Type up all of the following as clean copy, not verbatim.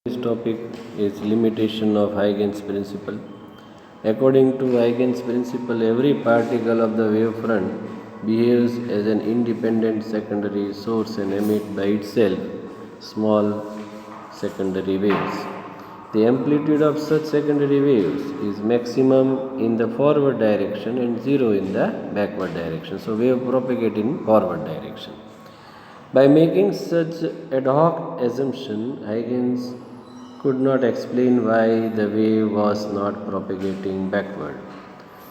This topic is limitation of Huygens principle. According to Huygens principle, every particle of the wavefront behaves as an independent secondary source and emits by itself small secondary waves. The amplitude of such secondary waves is maximum in the forward direction and zero in the backward direction. So wave propagate in forward direction. By making such ad hoc assumption, Huygens could not explain why the wave was not propagating backward.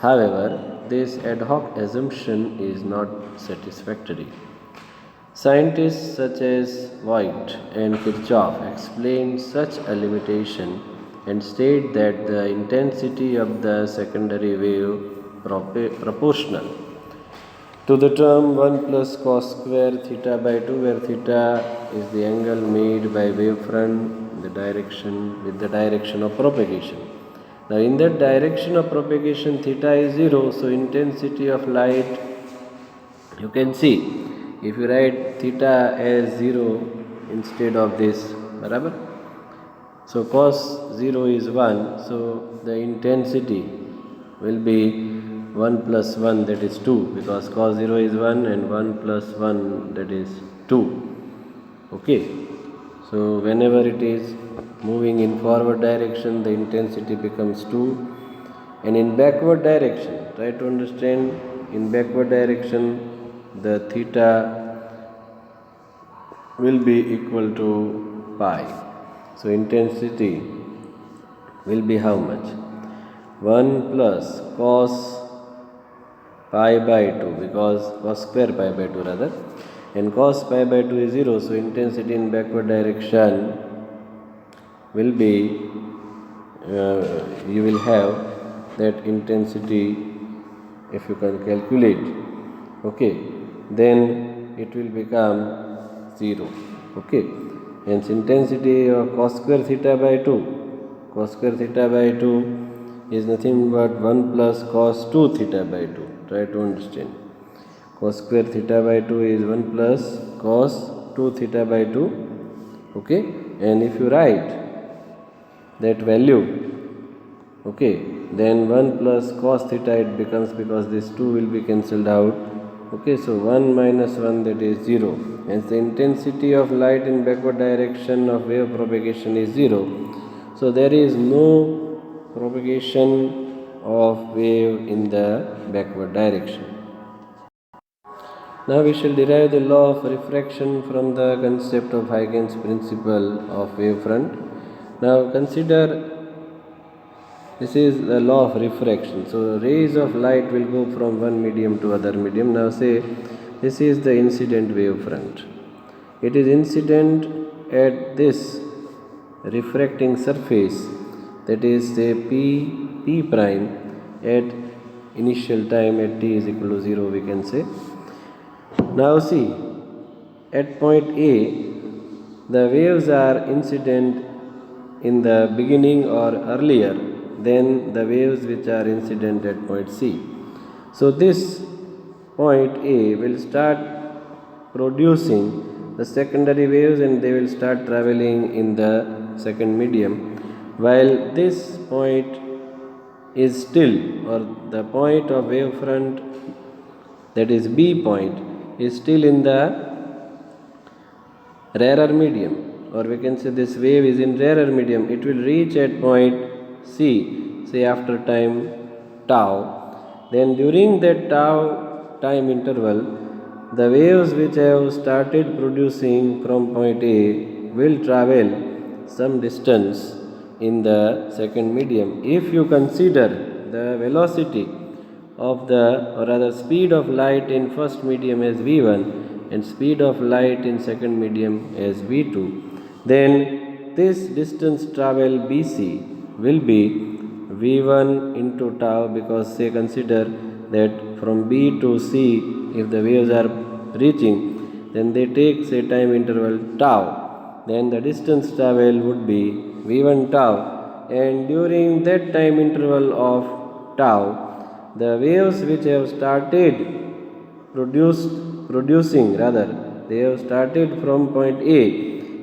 However, this ad hoc assumption is not satisfactory. Scientists such as Voigt and Kirchhoff explain such a limitation and state that the intensity of the secondary wave proportional to the term 1 plus cos square theta by 2, where theta is the angle made by wavefront with the direction of propagation. Now in that direction of propagation theta is 0, so intensity of light, you can see if you write theta as 0 instead of this, barabar? So cos 0 is 1, so the intensity will be 1 plus 1, that is 2, because cos 0 is 1 and 1 plus 1, that is 2. Okay, so whenever it is moving in forward direction, the intensity becomes 2, and in backward direction, try to understand, in backward direction the theta will be equal to pi. So intensity will be how much? 1 plus cos pi by 2, because cos square pi by 2 rather, and cos pi by 2 is 0, so intensity in backward direction will be, you will have that intensity, if you can calculate, okay, then it will become 0, okay. Hence intensity of cos square theta by 2, cos square theta by 2 is nothing but 1 plus cos 2 theta by 2. Try to understand. Cos square theta by 2 is 1 plus cos 2 theta by 2. Okay. And if you write that value, okay, then 1 plus cos theta it becomes, because this 2 will be cancelled out. Okay. So 1 minus 1, that is 0. Hence the intensity of light in backward direction of wave propagation is 0. So there is no propagation of wave in the backward direction. Now we shall derive the law of refraction from the concept of Huygens principle of wavefront. Now consider, this is the law of refraction. So rays of light will go from one medium to other medium. Now say this is the incident wavefront. It is incident at this refracting surface, that is say P prime at initial time at t is equal to 0, we can say. Now see, at point A, the waves are incident in the beginning or earlier than the waves which are incident at point C. So this point A will start producing the secondary waves and they will start traveling in the second medium, while this point is still, or the point of wavefront, that is B point, is still in the rarer medium, or we can say this wave is in rarer medium. It will reach at point C, say after time tau. Then during that tau time interval, the waves which have started producing from point A will travel some distance in the second medium. If you consider the velocity of the, or rather speed of light in first medium as v1 and speed of light in second medium as v2, then this distance travel bc will be v1 into tau, because say consider that from b to c, if the waves are reaching, then they take say time interval tau, then the distance travel would be v1 tau, and during that time interval of tau, the waves which have started producing, rather they have started from point A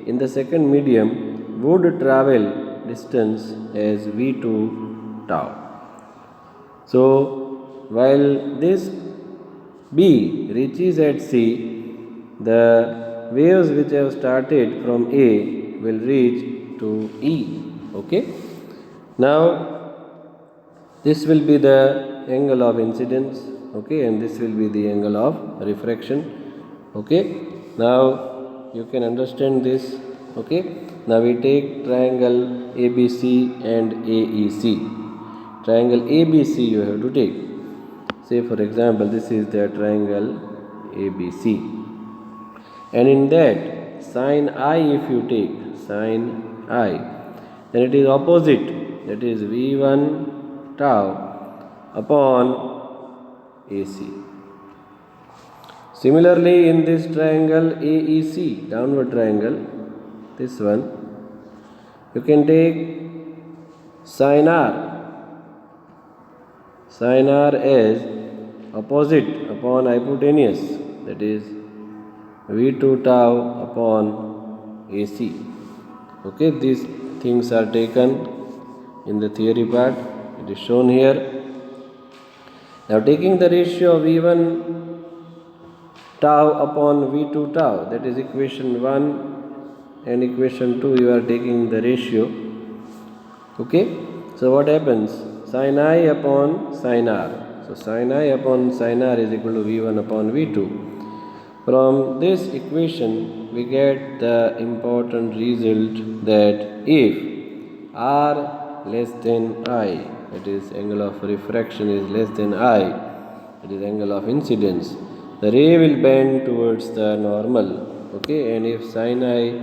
in the second medium would travel distance as v2 tau. So while this B reaches at C, the waves which have started from A will reach to E. Okay. Now this will be the angle of incidence. Okay, and this will be the angle of refraction. Okay. Now you can understand this. Okay. Now we take triangle ABC and AEC. Triangle ABC you have to take. Say for example, this is the triangle ABC, and in that sin I, if you take sin I, then it is opposite, that is V1 tau upon AC. Similarly, in this triangle AEC, downward triangle, this one, you can take sin R as opposite upon hypotenuse, that is V2 tau upon AC. Okay, these things are taken in the theory part. It is shown here. Now taking the ratio of V1 tau upon V2 tau, that is equation 1 and equation 2, you are taking the ratio. Okay, so what happens? Sin I upon sin R. So sin I upon sin R is equal to V1 upon V2. From this equation we get the important result that if R less than I, that is angle of refraction is less than I, that is angle of incidence, the ray will bend towards the normal. Okay, and if sin I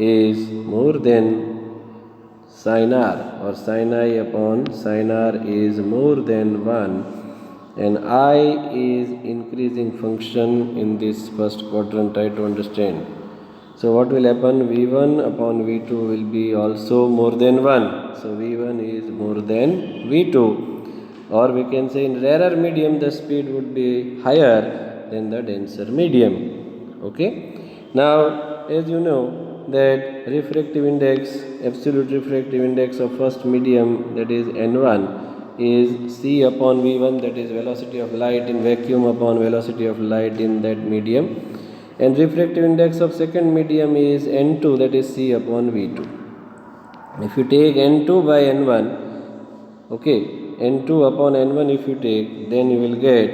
is more than sin R, or sin I upon sin R is more than 1, and I is increasing function in this first quadrant, try to understand. So what will happen? V1 upon V2 will be also more than 1. So V1 is more than V2, or we can say in rarer medium the speed would be higher than the denser medium. Okay. Now as you know that refractive index, absolute refractive index of first medium, that is N1, is C upon V1, that is velocity of light in vacuum upon velocity of light in that medium, and refractive index of second medium is N2, that is C upon V2. If you take N2 by N1, okay, N2 upon N1 if you take, then you will get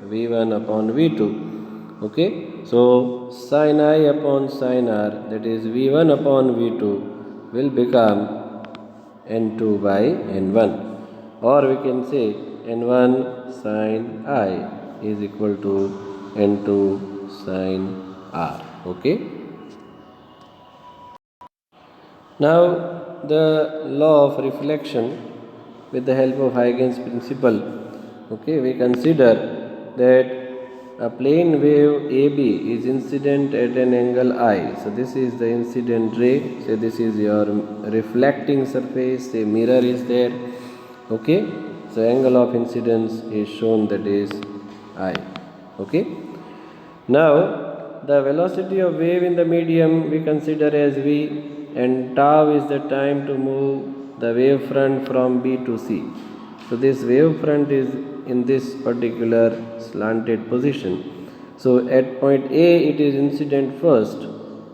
V1 upon V2. Okay, so sin I upon sin R, that is V1 upon V2, will become N2 by N1, or we can say N1 sin I is equal to N2 sin R. Okay. Now the law of reflection with the help of Huygens principle. Okay, we consider that a plane wave AB is incident at an angle I. So this is the incident ray. Say this is your reflecting surface. Say mirror is there. Okay, so angle of incidence is shown, that is I. Okay. Now the velocity of wave in the medium we consider as V, and tau is the time to move the wave front from B to C. So this wave front is in this particular slanted position. So at point A it is incident first.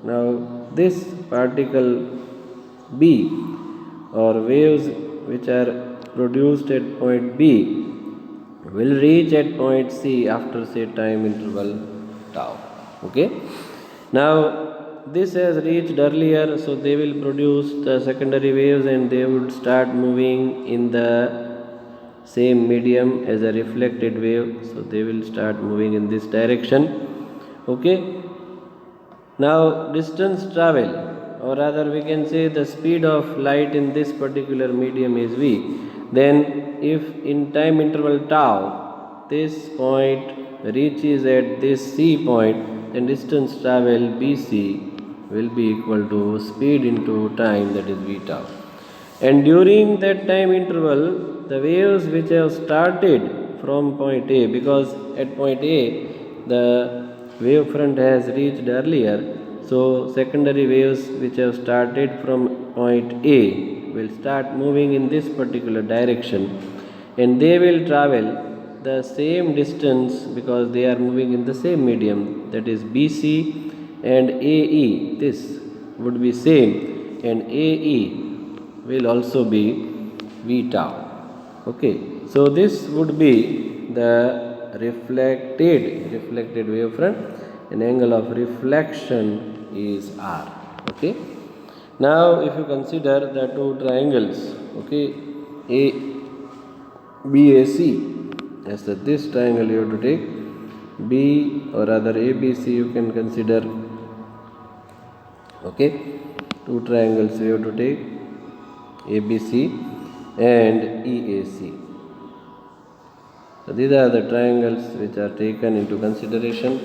Now this particle B, or waves which are produced at point B, will reach at point C after say time interval tau. Okay. Now this has reached earlier, so they will produce the secondary waves and they would start moving in the same medium as a reflected wave. So they will start moving in this direction. Okay. Now distance travel, or rather we can say the speed of light in this particular medium is V. Then if in time interval tau this point reaches at this C point, then distance travel BC will be equal to speed into time, that is V tau. And during that time interval, the waves which have started from point A, because at point A the wave front has reached earlier, So secondary waves which have started from point A will start moving in this particular direction, and they will travel the same distance because they are moving in the same medium, that is BC and AE. This would be same, and AE will also be V tau. Okay, so this would be the reflected wavefront, and angle of reflection is R. Okay, now if you consider the two triangles, okay, BAC, as this triangle you have to take B, or rather ABC you can consider. Okay, two triangles you have to take, ABC and EAC. So these are the triangles which are taken into consideration.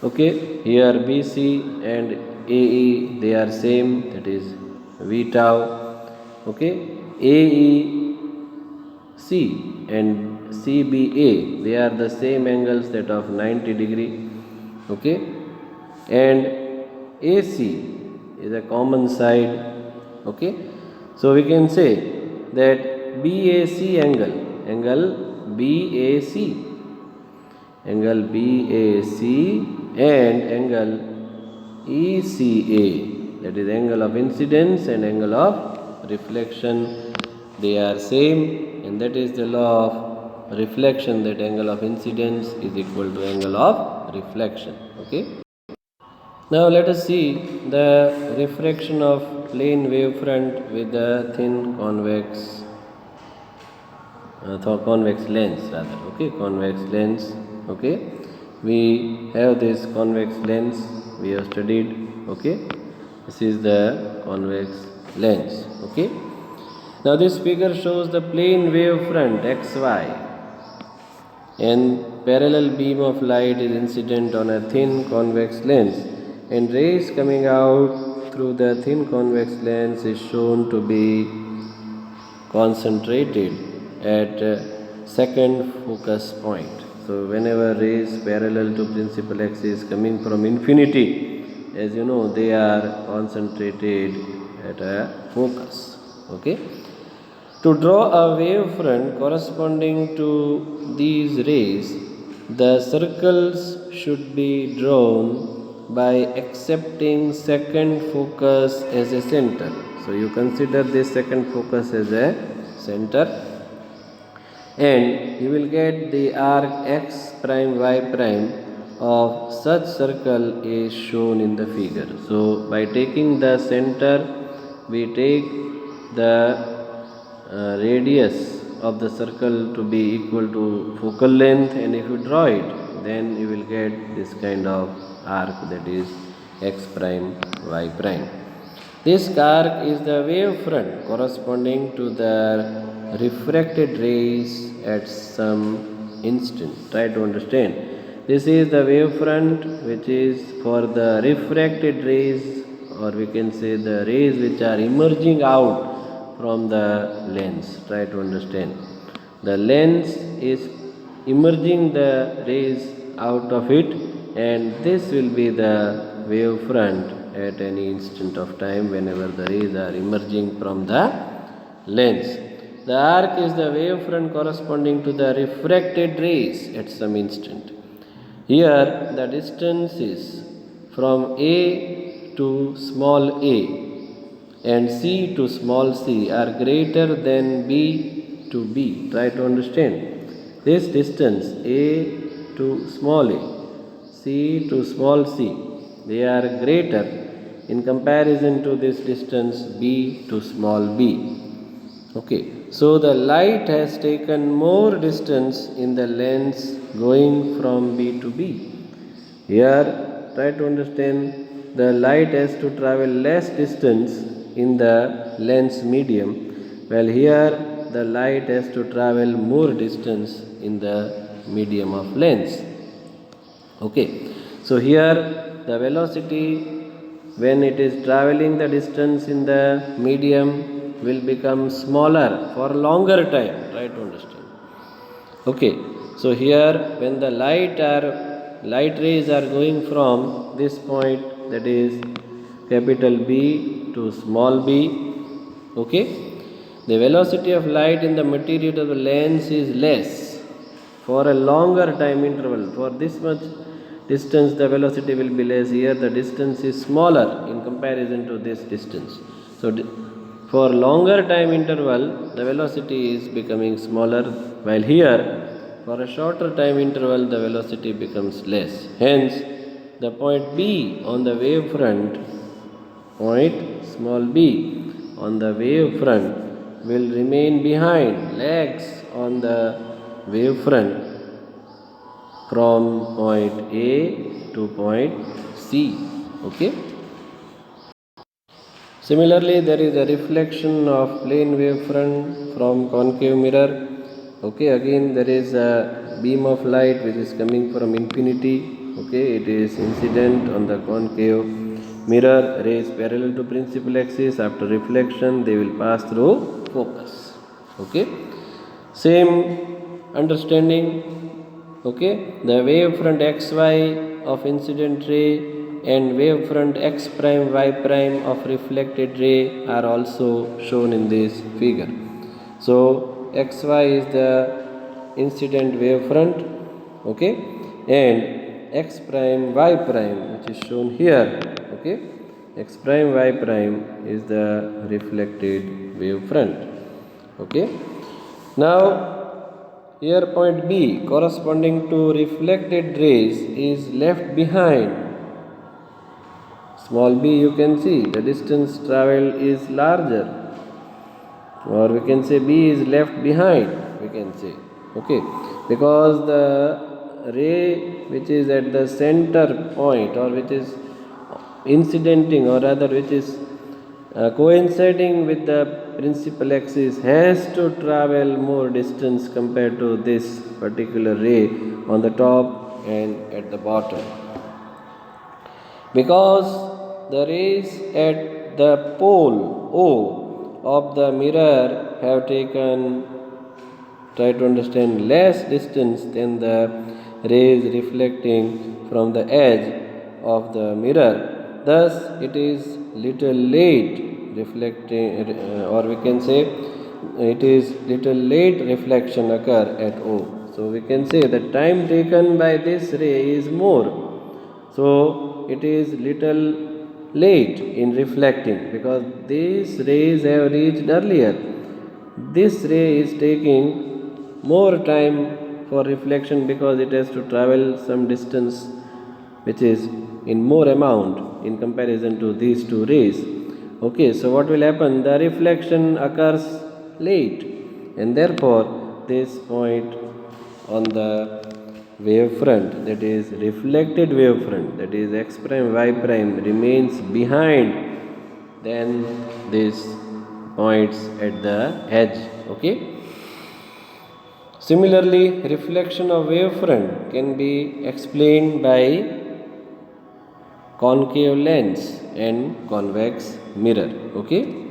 Okay, here BC and AE, they are same, that is V tau. Okay, AEC and CBA, they are the same angles, that of 90 degree. Okay, and AC is a common side. Okay, so we can say that BAC angle BAC and angle ECA, that is angle of incidence and angle of reflection, they are same, and that is the law of reflection, that angle of incidence is equal to angle of reflection. Okay, now let us see the refraction of plane wavefront with the thin convex lens rather. Okay, convex lens. Okay, we have this convex lens we have studied. Okay, this is the convex lens. Okay, now this figure shows the plane wavefront XY, and parallel beam of light is incident on a thin convex lens, and rays coming out through the thin convex lens is shown to be concentrated at second focus point. So whenever rays parallel to principal axis coming from infinity, as you know, they are concentrated at a focus. Okay, to draw a wavefront corresponding to these rays, the circles should be drawn by accepting second focus as a center. So you consider this second focus as a center, and you will get the arc x prime y prime of such circle is shown in the figure. So by taking the center, we take the radius of the circle to be equal to focal length, and if you draw it, then you will get this kind of arc, that is x prime y prime. This arc is the wavefront corresponding to the refracted rays at some instant. Try to understand. This is the wavefront which is for the refracted rays, or we can say the rays which are emerging out from the lens. Try to understand. The lens is emerging the rays out of it, and this will be the wavefront at any instant of time whenever the rays are emerging from the lens. The arc is the wavefront corresponding to the refracted rays at some instant. Here the distance is from A to small a and C to small c are greater than B to B. Try to understand. This distance A to small a, C to small c, they are greater in comparison to this distance B to small b. Okay, so the light has taken more distance in the lens going from B to B. Here, try to understand, the light has to travel less distance in the lens medium, while here the light has to travel more distance in the medium of lens. Okay, so here the velocity when it is traveling the distance in the medium will become smaller for longer time. Try to understand. Okay, so here when the light rays are going from this point that is capital B to small b. Okay, the velocity of light in the material of the lens is less for a longer time interval. For this much distance the velocity will be less. Here the distance is smaller in comparison to this distance. So for longer time interval the velocity is becoming smaller, while here for a shorter time interval the velocity becomes less. Hence the point B on the wavefront, point small b on the wavefront will remain behind, lags on the wavefront from point A to point C. Okay. Similarly, there is a reflection of plane wavefront from concave mirror. Okay, again there is a beam of light which is coming from infinity. Okay, it is incident on the concave mirror, rays parallel to principal axis. After reflection they will pass through focus. Okay, same understanding. Okay, the wavefront xy of incident ray and wavefront x prime y prime of reflected ray are also shown in this figure. So xy is the incident wavefront, okay, and x prime y prime which is shown here, okay, x prime y prime is the reflected wavefront. Okay, now here point B corresponding to reflected rays is left behind. Small b, you can see the distance traveled is larger, or we can say b is left behind, we can say. Okay, because the ray which is at the center point, or which is incidenting, or rather which is coinciding with the principal axis, has to travel more distance compared to this particular ray on the top and at the bottom, because the rays at the pole O of the mirror have taken, try to understand, less distance than the rays reflecting from the edge of the mirror. Thus it is little late reflecting, or we can say it is little late reflection occur at O. So we can say the time taken by this ray is more. So it is little late in reflecting because these rays have reached earlier. This ray is taking more time for reflection because it has to travel some distance which is in more amount in comparison to these two rays. Okay, so what will happen? The reflection occurs late, and therefore this point on the wavefront, that is reflected wavefront, that is x prime y prime, remains behind than these points at the edge. Okay. Similarly, reflection of wavefront can be explained by concave lens and convex mirror. Okay.